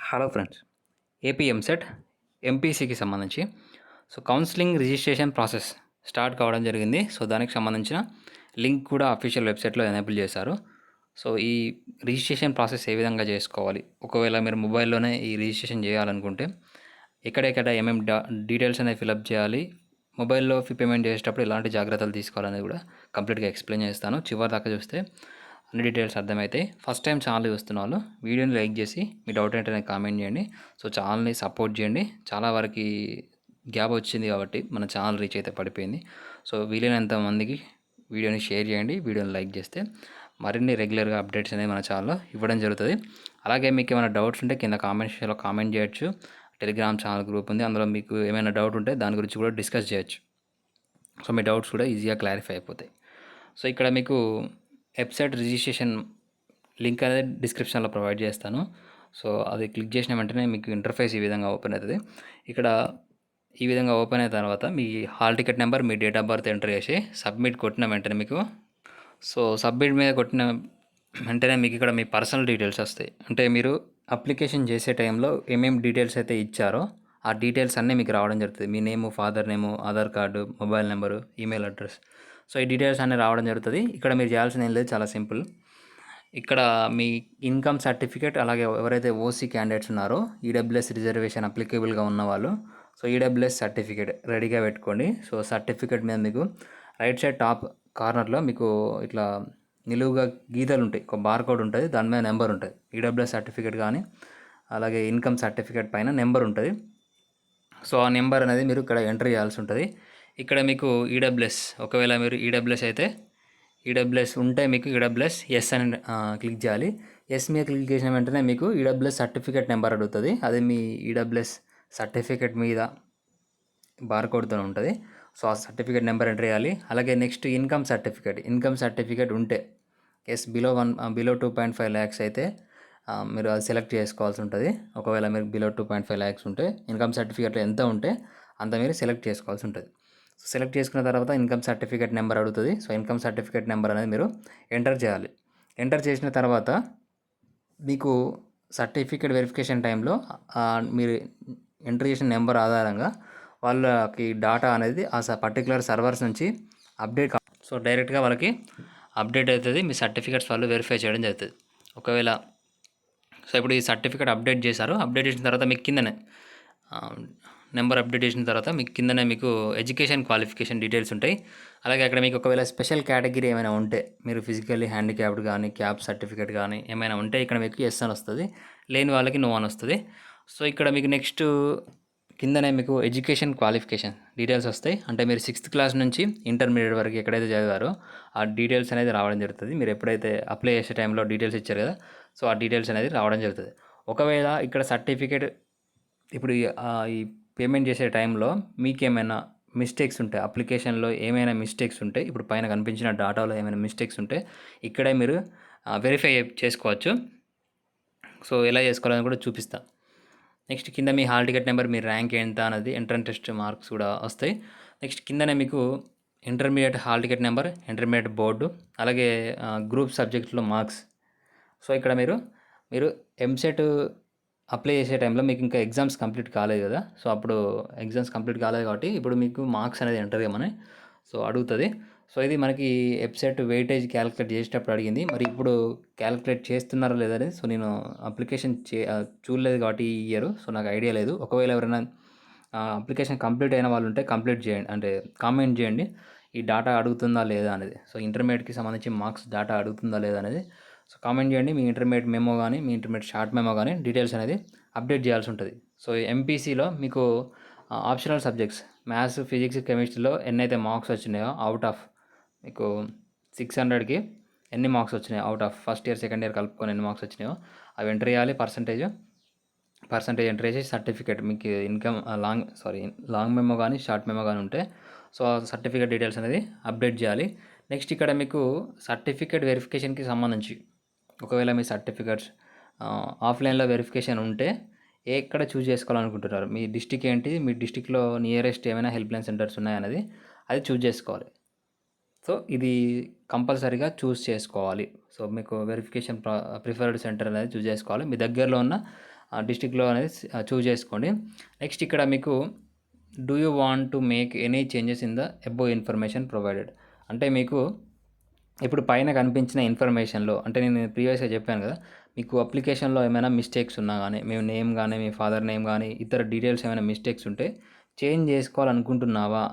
Hello friends. AP EAMCET ఎంపీసీకి సంబంధించి counselling registration process start కావడం జరిగింది. దానికి సంబంధించిన లింక్ కూడా అఫీషియల్ వెబ్సైట్లో ఎనేబుల్ చేశారు. ఈ రిజిస్ట్రేషన్ ప్రాసెస్ ఏ విధంగా చేసుకోవాలి, ఒకవేళ మీరు మొబైల్లోనే ఈ రిజిస్ట్రేషన్ చేయాలనుకుంటే ఎక్కడెక్కడ ఏమేమి డీటెయిల్స్ అనేవి ఫిలప్ చేయాలి, మొబైల్లో పేమెంట్ చేసేటప్పుడు ఎలాంటి జాగ్రత్తలు తీసుకోవాలనేది కూడా కంప్లీట్గా ఎక్స్ప్లెయిన్ చేస్తాను. చివరి దాకా చూస్తే అన్ని డీటెయిల్స్ అర్థమైతాయి. ఫస్ట్ టైం ఛానల్ చూస్తున్న వాళ్ళు వీడియోని లైక్ చేసి మీ డౌట్ ఏంటనే కామెంట్ చేయండి. ఛానల్ని సపోర్ట్ చేయండి. చాలా వరకు గ్యాప్ వచ్చింది కాబట్టి మన ఛానల్ రీచ్ అయితే పడిపోయింది. వీలైనంత మందికి వీడియోని షేర్ చేయండి. వీడియోని లైక్ చేస్తే మరిన్ని రెగ్యులర్గా అప్డేట్స్ అనేవి మన ఛానల్లో ఇవ్వడం జరుగుతుంది. అలాగే మీకు ఏమైనా డౌట్స్ ఉంటే కింద కామెంట్ సెక్షన్లో కామెంట్ చేయొచ్చు. టెలిగ్రామ్ ఛానల్ గ్రూప్ ఉంది, అందులో మీకు ఏమైనా డౌట్ ఉంటే దాని గురించి కూడా డిస్కస్ చేయొచ్చు. మీ డౌట్స్ కూడా ఈజీగా క్లారిఫై అయిపోతాయి. ఇక్కడ మీకు వెబ్సైట్ రిజిస్ట్రేషన్ లింక్ అనేది డిస్క్రిప్షన్లో ప్రొవైడ్ చేస్తాను. అది క్లిక్ చేసిన వెంటనే మీకు ఇంటర్ఫేస్ ఈ విధంగా ఓపెన్ అవుతుంది. ఇక్కడ ఈ విధంగా ఓపెన్ అయిన తర్వాత మీ హాల్ టికెట్ నెంబర్, మీ డేట్ ఆఫ్ బర్త్ ఎంటర్ చేసి సబ్మిట్ కొట్టిన వెంటనే మీకు సబ్మిట్ మీద కొట్టిన వెంటనే మీకు ఇక్కడ మీ పర్సనల్ డీటెయిల్స్ వస్తాయి. అంటే మీరు అప్లికేషన్ చేసే టైంలో ఏమేమి డీటెయిల్స్ అయితే ఇచ్చారో ఆ డీటెయిల్స్ అన్నీ మీకు రావడం జరుగుతుంది. మీ name, father name, Aadhaar card, mobile number, email address. ఈ డీటెయిల్స్ అన్నీ రావడం జరుగుతుంది. ఇక్కడ మీరు చేయాల్సింది ఏం లేదు, చాలా సింపుల్. ఇక్కడ మీ ఇన్కమ్ సర్టిఫికేట్, అలాగే ఎవరైతే ఓసీ క్యాండిడేట్స్ ఉన్నారో ఈడబ్ల్యూఎస్ రిజర్వేషన్ అప్లికేబుల్గా ఉన్నవాళ్ళు ఈడబ్ల్యూఎస్ సర్టిఫికేట్ రెడీగా పెట్టుకోండి. సర్టిఫికేట్ మీద మీకు రైట్ సైడ్ టాప్ కార్నర్లో మీకు ఇట్లా నిలువుగా గీతలు ఉంటాయి, ఒక బార్ కోడ్ ఉంటుంది, దాని మీద నెంబర్ ఉంటుంది. ఈడబ్ల్యూఎస్ సర్టిఫికేట్ కానీ అలాగే ఇన్కమ్ సర్టిఫికేట్ పైన నెంబర్ ఉంటుంది. ఆ నెంబర్ అనేది మీరు ఇక్కడ ఎంటర్ చేయాల్సి ఉంటుంది. ఇక్కడ మీకు ఈడబ్ల్యూఎస్, ఒకవేళ మీరు ఈడబ్ల్యూఎస్ అయితే ఈడబ్ల్యూఎస్ ఉంటే మీకు ఈడబ్ల్యూఎస్ ఎస్ అని క్లిక్ చేయాలి. ఎస్ మీద క్లిక్ చేసిన వెంటనే మీకు ఈడబ్ల్యూఎస్ సర్టిఫికేట్ నెంబర్ అడుగుతుంది. అది మీ ఈడబ్ల్యూఎస్ సర్టిఫికేట్ మీద బార్కోడ్తో ఉంటుంది. ఆ సర్టిఫికేట్ నెంబర్ ఎంటర్ చేయాలి. అలాగే నెక్స్ట్ ఇన్కమ్ సర్టిఫికేట్ ఉంటే బిలో 2.5 lakhs అయితే మీరు అది సెలెక్ట్ చేసుకోవాల్సి ఉంటుంది. ఒకవేళ మీరు బిలో 2.5 lakhs ఉంటే ఇన్కమ్ సర్టిఫికేట్లో ఎంత ఉంటే అంత మీరు సెలెక్ట్ చేసుకోవాల్సి ఉంటుంది. సెలెక్ట్ చేసుకున్న తర్వాత ఇన్కమ్ సర్టిఫికేట్ నెంబర్ అడుగుతుంది. ఇన్కమ్ సర్టిఫికేట్ నెంబర్ అనేది మీరు ఎంటర్ చేయాలి. ఎంటర్ చేసిన తర్వాత మీకు సర్టిఫికేట్ వెరిఫికేషన్ టైంలో మీరు ఎంటర్ చేసిన నెంబర్ ఆధారంగా వాళ్ళకి డాటా అనేది ఆ పర్టికులర్ సర్వర్స్ నుంచి అప్డేట్ డైరెక్ట్గా వాళ్ళకి అప్డేట్ అవుతుంది. మీ సర్టిఫికేట్స్ వాళ్ళు వెరిఫై చేయడం జరుగుతుంది. ఒకవేళ ఇప్పుడు ఈ సర్టిఫికేట్ అప్డేట్ చేశారు. అప్డేట్ చేసిన తర్వాత మీకు కిందనే నెంబర్ అప్డేట్ చేసిన తర్వాత మీకు కిందనే మీకు ఎడ్యుకేషన్ క్వాలిఫికేషన్ డీటెయిల్స్ ఉంటాయి. అలాగే అక్కడ మీకు ఒకవేళ స్పెషల్ కేటగిరీ ఏమైనా ఉంటే, మీరు ఫిజికల్లీ హ్యాండిక్యాప్డ్ కానీ క్యాప్ సర్టిఫికేట్ కానీ ఏమైనా ఉంటే ఇక్కడ మీకు ఎస్ అని వస్తుంది, లేని వాళ్ళకి నో అని వస్తుంది. ఇక్కడ మీకు నెక్స్ట్ కిందనే మీకు ఎడ్యుకేషన్ క్వాలిఫికేషన్ డీటెయిల్స్ వస్తాయి. అంటే మీరు 6th క్లాస్ నుంచి ఇంటర్మీడియట్ వరకు ఎక్కడైతే చదివారో ఆ డీటెయిల్స్ అనేది రావడం జరుగుతుంది. మీరు ఎప్పుడైతే అప్లై చేసే టైంలో డీటెయిల్స్ ఇచ్చారు కదా, ఆ డీటెయిల్స్ అనేది రావడం జరుగుతుంది. ఒకవేళ ఇక్కడ సర్టిఫికేట్ ఇప్పుడు ఈ పేమెంట్ చేసే టైంలో మీకేమైనా మిస్టేక్స్ ఉంటాయి, అప్లికేషన్లో ఏమైనా మిస్టేక్స్ ఉంటే, ఇప్పుడు పైన కనిపించిన డాటాలో ఏమైనా మిస్టేక్స్ ఉంటే ఇక్కడే మీరు వెరిఫై చేసుకోవచ్చు. ఎలా చేసుకోవాలని కూడా చూపిస్తాను. నెక్స్ట్ కింద మీ హాల్ టికెట్ నెంబర్, మీ ర్యాంక్ ఎంత అనేది, ఎంట్రన్స్ టెస్ట్ మార్క్స్ కూడా వస్తాయి. నెక్స్ట్ కిందనే మీకు intermediate hall ticket number, intermediate board, అలాగే గ్రూప్ సబ్జెక్ట్లో మార్క్స్. ఇక్కడ మీరు ఎంసెట్ అప్లై చేసే టైంలో మీకు ఇంకా ఎగ్జామ్స్ కంప్లీట్ కాలేదు కదా, అప్పుడు ఎగ్జామ్స్ కంప్లీట్ కాలేదు కాబట్టి ఇప్పుడు మీకు మార్క్స్ అనేది ఎంటర్ చేయమని అడుగుతుంది. ఇది మనకి వెబ్సైట్ వెయిటేజ్ క్యాలిక్యులేట్ చేసేటప్పుడు అడిగింది. మరి ఇప్పుడు క్యాలిక్యులేట్ చేస్తున్నారో లేదని నేను అప్లికేషన్ చూడలేదు కాబట్టి ఈ ఇయర్ నాకు ఐడియా లేదు. ఒకవేళ ఎవరైనా అప్లికేషన్ కంప్లీట్ అయిన వాళ్ళు ఉంటే కంప్లీట్ చేయండి, అంటే కామెంట్ చేయండి ఈ డాటా అడుగుతుందా లేదా అనేది. ఇంటర్మీడియట్కి సంబంధించి మార్క్స్ డాటా అడుగుతుందా లేదా అనేది కామెంట్ చేయండి. మీ ఇంటర్మీడియట్ మెమో కానీ, మీ ఇంటర్మీడియట్ షార్ట్ మెమో కానీ డీటెయిల్స్ అనేది అప్డేట్ చేయాల్సి ఉంటుంది. ఎంపీసీలో మీకు ఆప్షనల్ సబ్జెక్ట్స్ మ్యాథ్స్, ఫిజిక్స్, కెమిస్ట్రీలో ఎన్నైతే మార్క్స్ వచ్చినాయో అవుట్ ఆఫ్ మీకు 600కి ఎన్ని మార్క్స్ వచ్చినాయో out of first year second year కలుపుకొని ఎన్ని మార్క్స్ వచ్చినాయో అవి ఎంటర్ చేయాలి. పర్సంటేజ్ ఎంటర్ చేసి సర్టిఫికేట్ మీకు ఇన్కమ్ లాంగ్ మెమో కానీ షార్ట్ మెమో కానీ ఉంటే ఆ సర్టిఫికేట్ డీటెయిల్స్ అనేది అప్డేట్ చేయాలి. నెక్స్ట్ ఇక్కడ మీకు సర్టిఫికేట్ వెరిఫికేషన్కి సంబంధించి ఒకవేళ మీ సర్టిఫికేట్స్ ఆఫ్లైన్లో వెరిఫికేషన్ ఉంటే ఎక్కడ చూస్ చేసుకోవాలనుకుంటున్నారు, మీ డిస్టిక్ ఏంటి, మీ డిస్టిక్లో నియరెస్ట్ ఏమైనా హెల్ప్ లైన్ సెంటర్స్ ఉన్నాయనేది అది చూస్ చేసుకోవాలి. ఇది కంపల్సరీగా చూస్ చేసుకోవాలి. మీకు వెరిఫికేషన్ ప్రిఫర్డ్ సెంటర్ అనేది చూస్ చేసుకోవాలి. మీ దగ్గరలో ఉన్న డిస్ట్రిక్ట్‌లో అనేది చూజ్ చేసుకోండి. నెక్స్ట్ ఇక్కడ మీకు do you want to make any changes in the above information provided. అంటే మీకు ఇప్పుడు పైన కనిపించిన ఇన్ఫర్మేషన్‌లో అంటే నేను ప్రీవియస్‌గా చెప్పాను కదా! మీకు అప్లికేషన్‌లో ఏమైనా మిస్టేక్స్ ఉన్నా గానీ, మీ నేమ్ గానీ, మీ ఫాదర్ నేమ్ గానీ, ఇతర డీటెయిల్స్ ఏమైనా మిస్టేక్స్ ఉంటే చేంజ్ చేసుకోవాలనుకుంటున్నావా?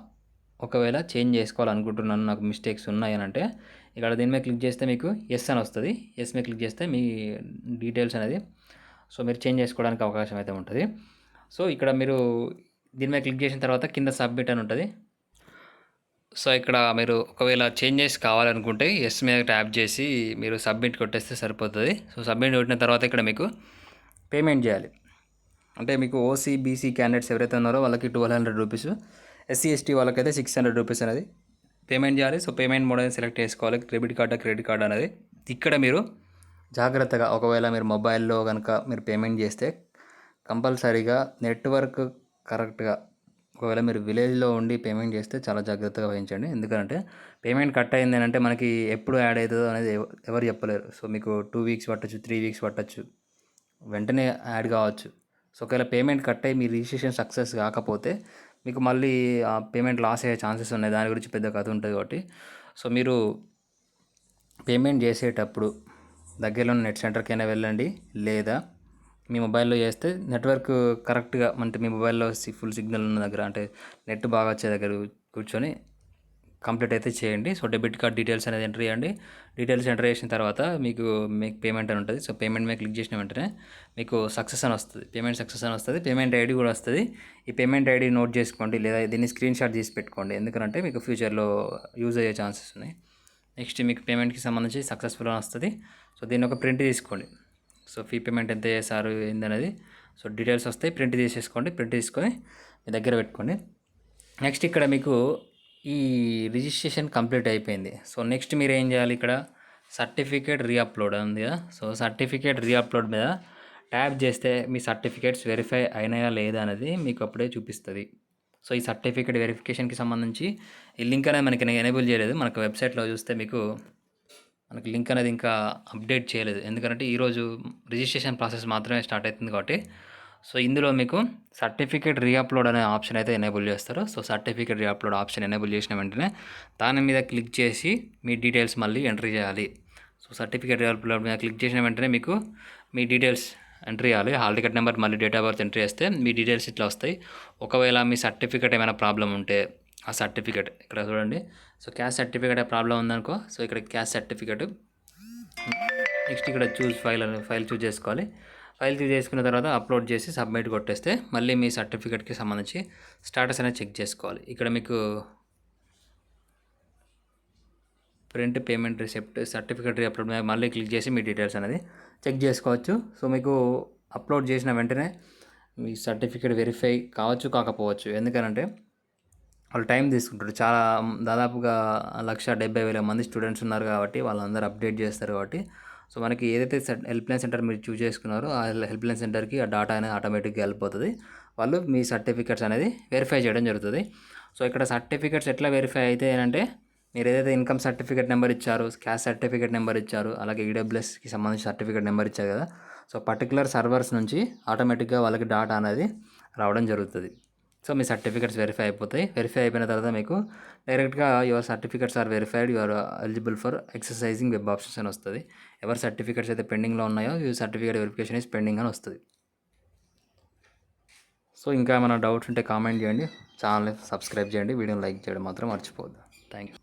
ఒకవేళ చేంజ్ చేసుకోవాలనుకుంటున్నాను, నాకు మిస్టేక్స్ ఉన్నాయనంటే ఇక్కడ దీని మీద క్లిక్ చేస్తే మీకు యెస్ అని వస్తది. యెస్ మీద క్లిక్ చేస్తే మీ డీటెయిల్స్ అనేది మీరు చేంజ్ చేసుకోవడానికి అవకాశం అయితే ఉంటది. సో ఇక్కడ మీరు దీని మీద క్లిక్ చేసిన తర్వాత కింద సబ్మిట్ అని ఉంటది. సో ఇక్కడ మీరు ఒకవేళ చేంజెస్ కావాలనుకుంటే యెస్ మీద ట్యాప్ చేసి మీరు సబ్మిట్ కొట్టేస్తే సరిపోతుంది. సో సబ్మిట్ కొట్టిన తర్వాత ఇక్కడ మీకు పేమెంట్ చేయాలి. అంటే మీకు ఓసీ, బీసీ క్యాండిడేట్స్ ఎవరైతే ఉన్నారో వాళ్ళకి 1200 రూపీస్, ఎస్సీ, ఎస్టీ వాళ్ళకైతే 600 రూపీస్ అనేది పేమెంట్ చేయాలి. సో పేమెంట్ మోడ్ అనేది సెలెక్ట్ చేసుకోవాలి, డెబిట్ కార్డా క్రెడిట్ కార్డ్ అనేది. ఇక్కడ మీరు జాగ్రత్తగా ఒకవేళ మీరు మొబైల్లో కనుక మీరు పేమెంట్ చేస్తే కంపల్సరీగా నెట్వర్క్ కరెక్ట్గా, ఒకవేళ మీరు విలేజ్లో ఉండి పేమెంట్ చేస్తే చాలా జాగ్రత్తగా వహించండి. ఎందుకంటే పేమెంట్ కట్ అయింది అంటే మనకి ఎప్పుడు యాడ్ అవుతుందో అనేది ఎవరు చెప్పలేరు. సో మీకు 2 వీక్స్ పట్టచ్చు, 3 వీక్స్ పట్టచ్చు, వెంటనే యాడ్ కావచ్చు. సో ఒకవేళ పేమెంట్ కట్ అయ్యి మీ రిజిస్ట్రేషన్ సక్సెస్ కాకపోతే మీకు మళ్ళీ ఆ పేమెంట్ లాస్ అయ్యే ఛాన్సెస్ ఉన్నాయి. దాని గురించి పెద్ద కథ ఉంటుంది కాబట్టి సో మీరు పేమెంట్ చేసేటప్పుడు దగ్గరలో ఉన్న నెట్ సెంటర్కైనా వెళ్ళండి, లేదా మీ మొబైల్లో చేస్తే నెట్వర్క్ కరెక్ట్గా అంటే మీ మొబైల్లో ఫుల్ సిగ్నల్ ఉన్న దగ్గర, అంటే నెట్ బాగా వచ్చే దగ్గర కూర్చొని కంప్లీట్ అయితే చేయండి. సో డెబిట్ కార్డ్ డీటెయిల్స్ అనేది ఎంటర్ చేయండి. డీటెయిల్స్ ఎంటర్ చేసిన తర్వాత మీకు పేమెంట్ అని ఉంటుంది. సో పేమెంట్ మీద క్లిక్ చేసిన వెంటనే మీకు సక్సెస్ అని వస్తుంది, పేమెంట్ సక్సెస్ అని వస్తుంది. పేమెంట్ ఐడి కూడా వస్తుంది. ఈ పేమెంట్ ఐడి నోట్ చేసుకోండి, లేదా దీన్ని స్క్రీన్ షాట్ తీసి పెట్టుకోండి, ఎందుకంటే మీకు ఫ్యూచర్లో యూజ్ అయ్యే ఛాన్సెస్ ఉన్నాయి. నెక్స్ట్ మీకు పేమెంట్కి సంబంధించి సక్సెస్ఫుల్ అని వస్తుంది. సో దీన్ని ఒక ప్రింట్ తీసుకోండి. సో ఫీ పేమెంట్ ఎంత చేశారు ఏందనేది సో డీటెయిల్స్ వస్తాయి, ప్రింట్ తీసేసుకోండి. ప్రింట్ తీసుకొని మీ దగ్గర పెట్టుకోండి. నెక్స్ట్ ఇక్కడ మీకు ఈ రిజిస్ట్రేషన్ కంప్లీట్ అయిపోయింది. సో నెక్స్ట్ మీరు ఏం చేయాలి, ఇక్కడ సర్టిఫికేట్ రీఅప్లోడ్ ఉంది కదా. సో సర్టిఫికేట్ రీఅప్లోడ్ మీద ట్యాప్ చేస్తే మీ సర్టిఫికేట్స్ వెరిఫై అయినాయా లేదా అనేది మీకు అప్పుడే చూపిస్తుంది. సో ఈ సర్టిఫికేట్ వెరిఫికేషన్కి సంబంధించి ఈ లింక్ అనేది మనకి ఎనేబుల్ చేయలేదు. మనకు వెబ్సైట్లో చూస్తే మీకు మనకి లింక్ అనేది ఇంకా అప్డేట్ చేయలేదు, ఎందుకంటే ఈరోజు రిజిస్ట్రేషన్ ప్రాసెస్ మాత్రమే స్టార్ట్ అవుతుంది కాబట్టి. సో ఇందులో మీకు సర్టిఫికేట్ రీఅప్లోడ్ అనే ఆప్షన్ అయితే ఎనేబుల్ చేస్తారు. So certificate re-upload option enable చేసిన వెంటనే దాని మీద క్లిక్ చేసి మీ డీటెయిల్స్ మళ్ళీ ఎంట్రీ చేయాలి. సో సర్టిఫికేట్ రీఅప్లోడ్ మీద క్లిక్ చేసిన వెంటనే మీకు మీ డీటెయిల్స్ ఎంట్రీ చేయాలి. హాల్ టికెట్ నెంబర్ మళ్ళీ డేట్ ఆఫ్ బర్త్ ఎంట్రీ చేస్తే మీ డీటెయిల్స్ ఇట్లా వస్తాయి. ఒకవేళ మీ సర్టిఫికేట్ ఏమైనా ప్రాబ్లం ఉంటే ఆ సర్టిఫికేట్ ఇక్కడ చూడండి. సో క్యాస్ట్ సర్టిఫికేట్ ప్రాబ్లం ఉందనుకో, సో ఇక్కడ క్యాస్ట్ సర్టిఫికేట్, నెక్స్ట్ ఇక్కడ చూస్ ఫైల్ చూస్ చేసుకోవాలి. ఫైల్ చూస్ చేసుకున్న తర్వాత అప్లోడ్ చేసి సబ్మిట్ కొట్టేస్తే మళ్ళీ మీ సర్టిఫికేట్కి సంబంధించి స్టాటస్ అనేది చెక్ చేసుకోవాలి. ఇక్కడ మీకు print payment receipt certificate re-upload మీద మళ్ళీ క్లిక్ చేసి మీ డీటెయిల్స్ అనేది చెక్ చేసుకోవచ్చు. సో మీకు అప్లోడ్ చేసిన వెంటనే మీ సర్టిఫికేట్ వెరిఫై కావచ్చు కాకపోవచ్చు, ఎందుకనంటే వాళ్ళు టైం తీసుకుంటారు. చాలా దాదాపుగా 1,70,000 మంది స్టూడెంట్స్ ఉన్నారు కాబట్టి వాళ్ళందరూ అప్డేట్ చేస్తారు కాబట్టి. సో మనకి ఏదైతే హెల్ప్లైన్ సెంటర్ మీరు చూస్ చేసుకున్నారో ఆ హెల్ప్లైన్ సెంటర్కి ఆ డాటా అనేది ఆటోమేటిక్గా వెళ్ళిపోతుంది. వాళ్ళు మీ సర్టిఫికేట్స్ అనేది వెరిఫై చేయడం జరుగుతుంది. సో ఇక్కడ సర్టిఫికేట్స్ ఎట్లా వెరిఫై అయితే అంటే మీరు ఏదైతే ఇన్కమ్ సర్టిఫికేట్ నెంబర్ ఇచ్చారు, క్యాస్ట్ సర్టిఫికేట్ నెంబర్ ఇచ్చారు, అలాగే ఈడబ్ల్యూఎస్కి సంబంధించిన సర్టిఫికేట్ నెంబర్ ఇచ్చారు కదా. సో పర్టికులర్ సర్వర్స్ నుంచి ఆటోమేటిక్గా వాళ్ళకి డాటా అనేది రావడం జరుగుతుంది. సో మీ సర్టిఫికేట్స్ వెరిఫై అయిపోతాయి. వెరిఫై అయిపోయిన తర్వాత మీకు డైరెక్ట్గా your certificates are verified, you are eligible for exercising web options అని వస్తుంది. ఎవరి సర్టిఫికేట్స్ అయితే పెండింగ్లో ఉన్నాయో ఈ సర్టిఫికేట్ వెరిఫికేషన్ ఈజ్ పెండింగ్ అని వస్తుంది. సో ఇంకా ఏమైనా డౌట్స్ ఉంటే కామెంట్ చేయండి, ఛానల్ని సబ్స్క్రైబ్ చేయండి, వీడియోని లైక్ చేయడం మాత్రం మర్చిపోవద్దు. Thank you.